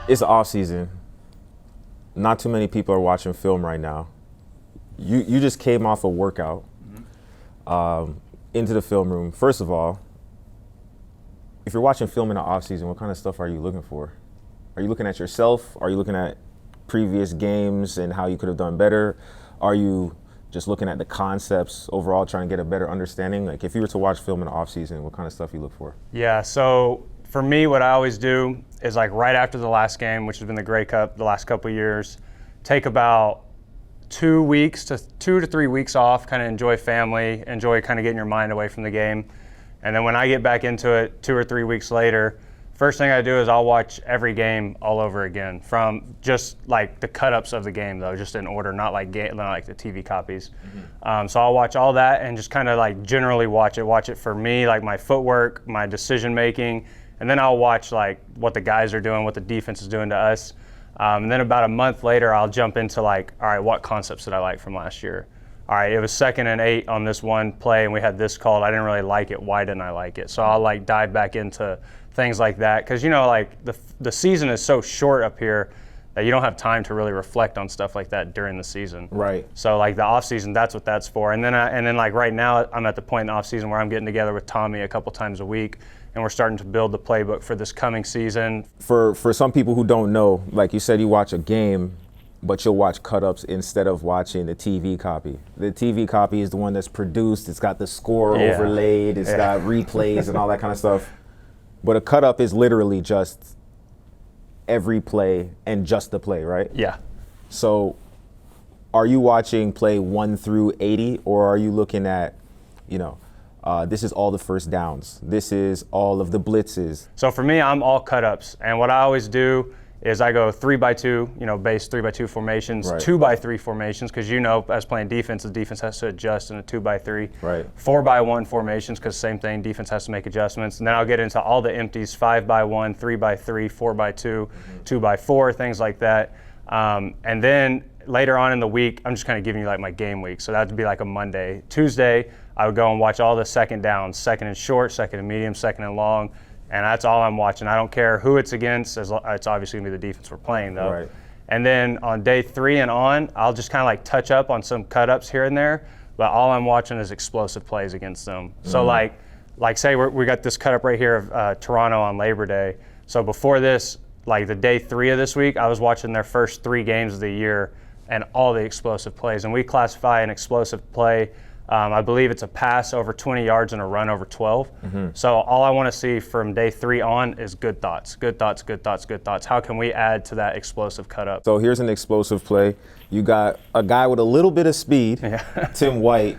It's the off season. Not too many people are watching film right now. You just came off a workout into the film room. First of all, if you're watching film in the off season, what kind of stuff are you looking for? Are you looking at yourself? Are you looking at previous games and how you could have done better? Are you just looking at the concepts overall, trying to get a better understanding? Like, if you were to watch film in the off season, what kind of stuff you look for? Yeah, so for me, what I always do is, like, right after the last game, which has been the Grey Cup the last couple of years, take about 2 to 3 weeks off, kind of enjoy family, enjoy kind of getting your mind away from the game. And then when I get back into it 2 or 3 weeks later, first thing I do is I'll watch every game all over again, from just like the cut-ups of the game, though, just in order, not like the TV copies. So I'll watch all that and just kind of like generally watch it for me, like my footwork, my decision making, and then I'll watch like what the guys are doing, what the defense is doing to us. And then about a month later, I'll jump into like, all right, what concepts did I like from last year? All right, it was 2nd and 8 on this one play, and we had this called. I didn't really like it. Why didn't I like it? So I'll like dive back into things like that, because like the season is so short up here that you don't have time to really reflect on stuff like that during the season. Right. So like the off season, that's what that's for. And then like right now, I'm at the point in the off season where I'm getting together with Tommy a couple times a week, and we're starting to build the playbook for this coming season. For some people who don't know, like you said, you watch a game, but you'll watch cut-ups instead of watching the TV copy. The TV copy is the one that's produced. It's got the score overlaid. It's got replays and all that kind of stuff. But a cut-up is literally just every play and just the play, right? Yeah. So are you watching play 1 through 80, or are you looking at, this is all the first downs, this is all of the blitzes? So for me, I'm all cut-ups. And what I always do is I go 3x2, base 3x2 formations, right. 2x3 formations, because as playing defense, the defense has to adjust in a 2x3. Right. 4x1 formations, because same thing, defense has to make adjustments. And then I'll get into all the empties, 5x1, 3x3, 4x2, 2x4, things like that. And then later on in the week, I'm just kind of giving you like my game week. So that would be like a Monday. Tuesday, I would go and watch all the second downs, 2nd and short, 2nd and medium, 2nd and long. And that's all I'm watching. I don't care who it's against. It's obviously going to be the defense we're playing, though. Right. And then on day 3 and on, I'll just kind of like touch up on some cut-ups here and there, but all I'm watching is explosive plays against them. So like say we got this cut-up right here of Toronto on Labor Day. So before this, like the day 3 of this week, I was watching their first 3 games of the year and all the explosive plays. And we classify an explosive play, I believe it's a pass over 20 yards and a run over 12. So all I want to see from day 3 on is good thoughts. How can we add to that explosive cut up? So here's an explosive play. You got a guy with a little bit of speed, Tim White.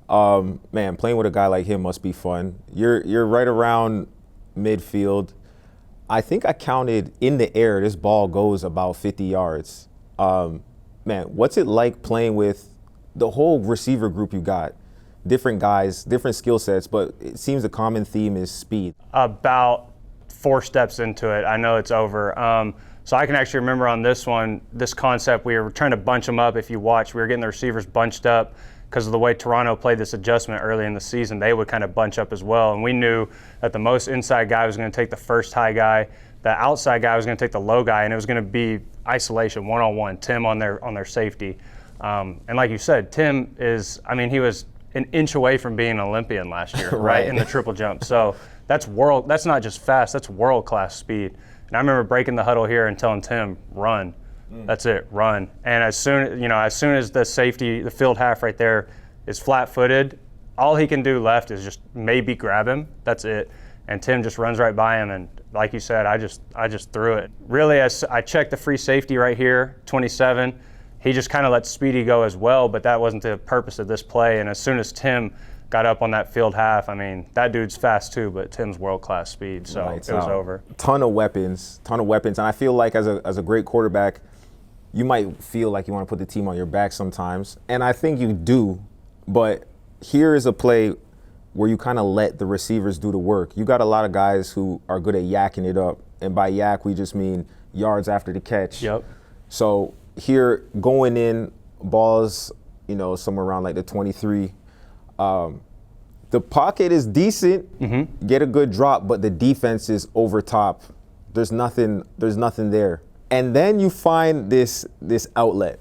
Man, playing with a guy like him must be fun. You're right around midfield. I think I counted in the air, this ball goes about 50 yards. Man, what's it like playing with the whole receiver group you got? Different guys, different skill sets, but it seems the common theme is speed. About 4 steps into it, I know it's over. So I can actually remember on this one, this concept, we were trying to bunch them up. If you watch, we were getting the receivers bunched up because of the way Toronto played this adjustment early in the season. They would kind of bunch up as well, and we knew that the most inside guy was going to take the first high guy, the outside guy was going to take the low guy, and it was going to be isolation, one-on-one, Tim on their safety. And like you said, Tim he was an inch away from being an Olympian last year, right, in the triple jump. So that's not just fast, that's world-class speed. And I remember breaking the huddle here and telling Tim, run. That's it, run. And as soon as the safety, the field half right there is flat-footed, all he can do left is just maybe grab him. That's it. And Tim just runs right by him, and like you said, I just threw it. Really, I checked the free safety right here, 27. He just kind of let Speedy go as well, but that wasn't the purpose of this play. And as soon as Tim got up on that field half, that dude's fast too, but Tim's world-class speed, so it was over. Ton of weapons. And I feel like as a great quarterback, you might feel like you want to put the team on your back sometimes, and I think you do, but here is a play where you kind of let the receivers do the work. You got a lot of guys who are good at yakking it up, and by yak, we just mean yards after the catch. Yep. So here, going in, balls, somewhere around like the 23. The pocket is decent, get a good drop, but the defense is over top. There's nothing there. And then you find this outlet.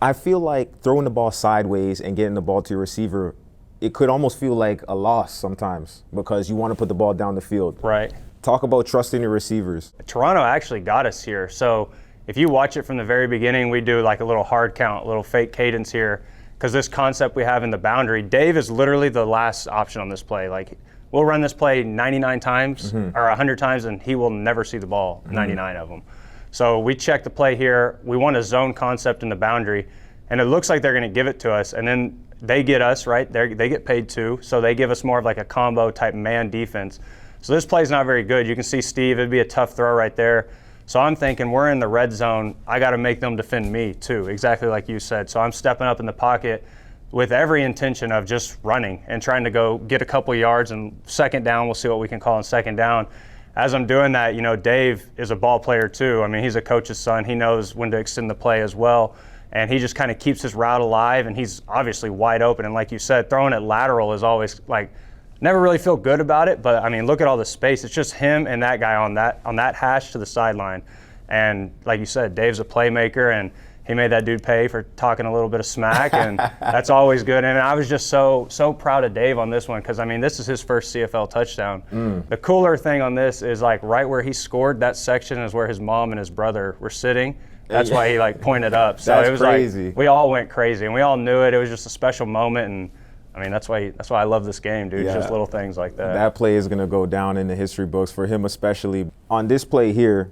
I feel like throwing the ball sideways and getting the ball to your receiver, it could almost feel like a loss sometimes because you want to put the ball down the field. Right. Talk about trusting your receivers. Toronto actually got us here. So if you watch it from the very beginning, we do like a little hard count, a little fake cadence here, because this concept we have in the boundary, Dave is literally the last option on this play. Like, we'll run this play 99 times or 100 times, and he will never see the ball, 99 of them. So we check the play here. We want a zone concept in the boundary, and it looks like they're going to give it to us, and then they get us, right? They get paid too, so they give us more of like a combo type man defense. So this play is not very good. You can see Steve, it'd be a tough throw right there. So I'm thinking we're in the red zone. I got to make them defend me too, exactly like you said. So I'm stepping up in the pocket with every intention of just running and trying to go get a couple yards, and second down, we'll see what we can call on second down. As I'm doing that, you know, Dave is a ball player too. I mean, he's a coach's son. He knows when to extend the play as well. And he just kind of keeps his route alive, and he's obviously wide open. And like you said, throwing it lateral is always like, never really feel good about it, but I mean, look at all the space. It's just him and that guy on that hash to the sideline. And like you said, Dave's a playmaker, and he made that dude pay for talking a little bit of smack, and that's always good. And I was just so proud of Dave on this one, because I mean, this is his first CFL touchdown. The cooler thing on this is like right where he scored, that section is where his mom and his brother were sitting. That's why he like pointed up. So That's it was crazy. Like we all went crazy, and we all knew it. It was just a special moment, and I mean, that's why I love this game, dude. Yeah. Just little things like that. That play is going to go down in the history books for him, especially. On this play here,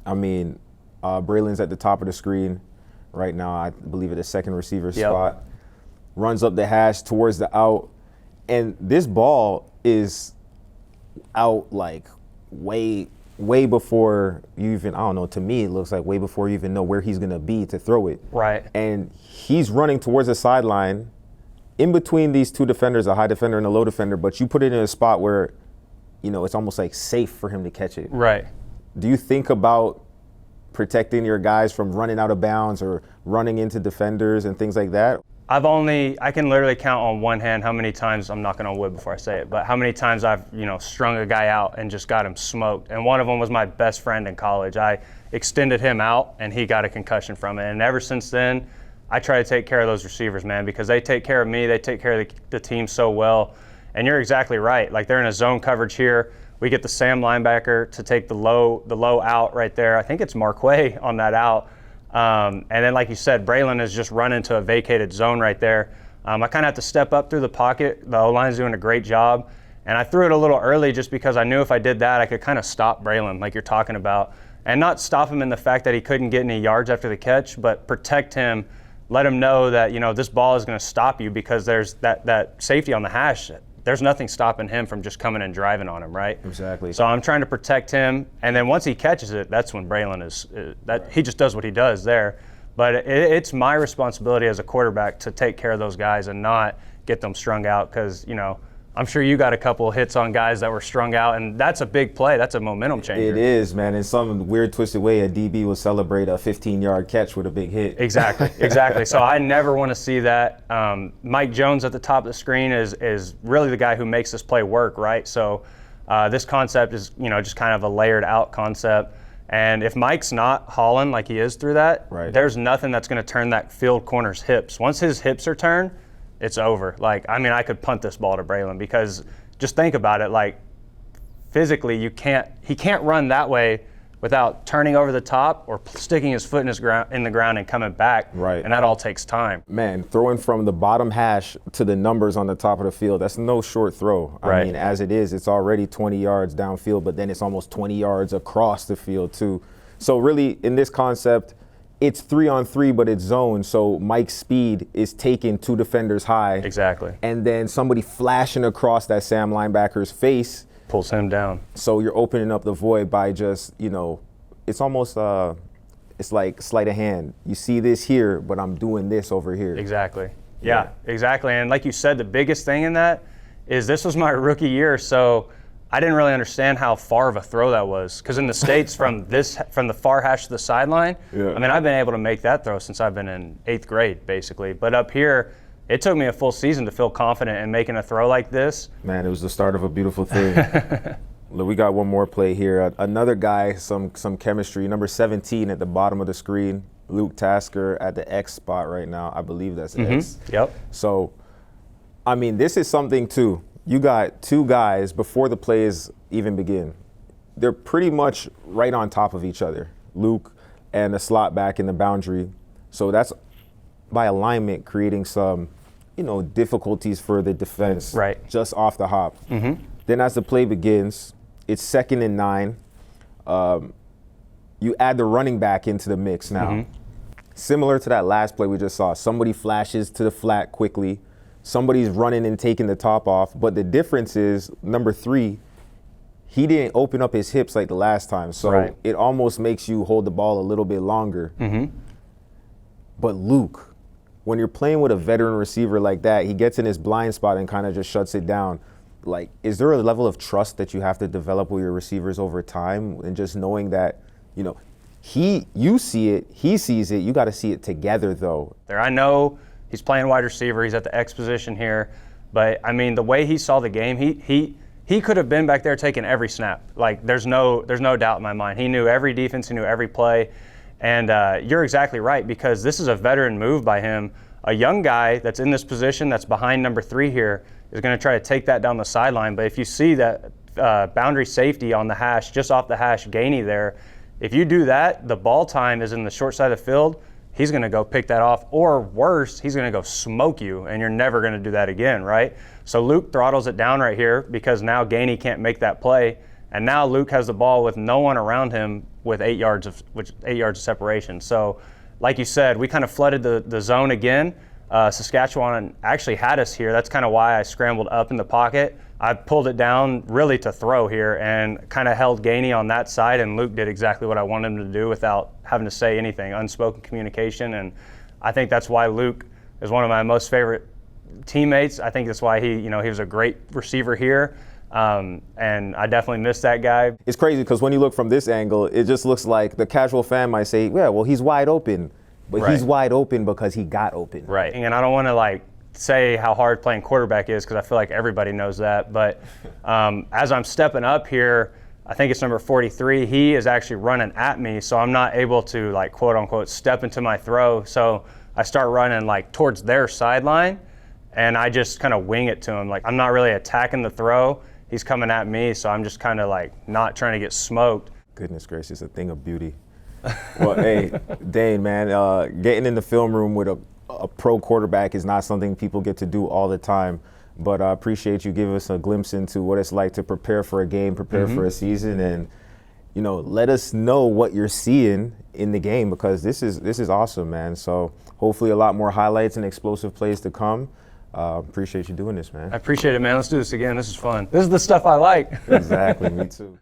I mean, Braylon's at the top of the screen right now, I believe at the second receiver spot. Runs up the hash towards the out. And this ball is out like way before you even, I don't know, to me it looks like way before you even know where he's going to be to throw it. Right. And he's running towards the sideline in between these two defenders, a high defender and a low defender, but you put it in a spot where, you know, it's almost like safe for him to catch it. Right. Do you think about protecting your guys from running out of bounds or running into defenders and things like that? I can literally count on one hand how many times, I'm not going to wood before I say it, but how many times I've, you know, strung a guy out and just got him smoked. And one of them was my best friend in college. I extended him out and he got a concussion from it. And ever since then, I try to take care of those receivers, man, because they take care of me. They take care of the team so well. And you're exactly right. Like, they're in a zone coverage here. We get the Sam linebacker to take the low out right there. I think it's Marquay on that out. And then, like you said, Braylon is just run into a vacated zone right there. I kind of have to step up through the pocket. The O-line's doing a great job. And I threw it a little early just because I knew if I did that, I could kind of stop Braylon, like you're talking about. And not stop him in the fact that he couldn't get any yards after the catch, but protect him, let him know that, you know, this ball is going to stop you, because there's that safety on the hash. There's nothing stopping him from just coming and driving on him, right? Exactly. So I'm trying to protect him, and then once he catches it, that's when Braylon he just does what he does there. But it's my responsibility as a quarterback to take care of those guys and not get them strung out, because, you know, I'm sure you got a couple of hits on guys that were strung out, and that's a big play. That's a momentum changer. It is, man. In some weird, twisted way, a DB will celebrate a 15-yard catch with a big hit. Exactly. So I never want to see that. Mike Jones at the top of the screen is really the guy who makes this play work, right? So this concept is, you know, just kind of a layered out concept. And if Mike's not hauling like he is through that, there's nothing that's going to turn that field corner's hips. Once his hips are turned, it's over. Like, I mean, I could punt this ball to Braylon, because just think about it. Like, physically, he can't run that way without turning over the top or sticking his foot in the ground and coming back. Right. And that all takes time. Man, throwing from the bottom hash to the numbers on the top of the field, that's no short throw. I mean, as it is, it's already 20 yards downfield, but then it's almost 20 yards across the field too. So really, in this concept, it's 3-on-3, but it's zone. So Mike's speed is taking two defenders high. Exactly. And then somebody flashing across that Sam linebacker's face pulls him down. So you're opening up the void by just, you know, it's almost, it's like sleight of hand. You see this here, but I'm doing this over here. Exactly. Yeah, exactly. And like you said, the biggest thing in that is this was my rookie year, so I didn't really understand how far of a throw that was, because in the States, from the far hash to the sideline, I mean, I've been able to make that throw since I've been in 8th grade, basically. But up here, it took me a full season to feel confident in making a throw like this. Man, it was the start of a beautiful thing. Look, we got one more play here. Another guy, some chemistry. Number 17 at the bottom of the screen. Luke Tasker at the X spot right now. I believe that's X. Yep. So, I mean, this is something too. You got two guys before the plays even begin. They're pretty much right on top of each other. Luke and a slot back in the boundary. So that's by alignment creating some, difficulties for the defense. Right. Just off the hop. Then as the play begins, it's 2nd and 9. You add the running back into the mix now. Similar to that last play we just saw. Somebody flashes to the flat quickly. Somebody's running and taking the top off. But the difference is, number 3, he didn't open up his hips like the last time. So it almost makes you hold the ball a little bit longer. But Luke, when you're playing with a veteran receiver like that, he gets in his blind spot and kind of just shuts it down. Like, is there a level of trust that you have to develop with your receivers over time, and just knowing that, you see it, he sees it, you got to see it together though? I know he's playing wide receiver, he's at the X position here, but I mean, the way he saw the game, he could have been back there taking every snap. Like, there's no doubt in my mind. He knew every defense, he knew every play, and you're exactly right, because this is a veteran move by him. A young guy that's in this position, that's behind number 3 here, is going to try to take that down the sideline. But if you see that boundary safety on the hash, just off the hash, Gainey there, if you do that, the ball time is in the short side of the field, he's going to go pick that off. Or worse, he's going to go smoke you, and you're never going to do that again, right? So Luke throttles it down right here because now Gainey can't make that play. And now Luke has the ball with no one around him with 8 yards of separation. So like you said, we kind of flooded the zone again. Saskatchewan actually had us here. That's kind of why I scrambled up in the pocket. I pulled it down really to throw here and kind of held Gainey on that side, and Luke did exactly what I wanted him to do without having to say anything, unspoken communication. And I think that's why Luke is one of my most favorite teammates. I think that's why he was a great receiver here. And I definitely miss that guy. It's crazy because when you look from this angle, it just looks like the casual fan might say, yeah, well, he's wide open. But he's wide open because he got open. Right. And I don't want to say how hard playing quarterback is, because I feel like everybody knows that. But as I'm stepping up here, I think it's number 43, he is actually running at me, so I'm not able to quote unquote step into my throw. So I start running towards their sideline, and I just kind of wing it to him. I'm not really attacking the throw. He's coming at me, so I'm just kind of not trying to get smoked. Goodness gracious, a thing of beauty. Well, hey, Dane, man, getting in the film room with a pro quarterback is not something people get to do all the time. But I appreciate you giving us a glimpse into what it's like to prepare for a game, prepare for a season, and let us know what you're seeing in the game, because this is awesome, man. So hopefully a lot more highlights and explosive plays to come. Appreciate you doing this, man. I appreciate it, man. Let's do this again. This is fun. This is the stuff I like. Exactly, me too.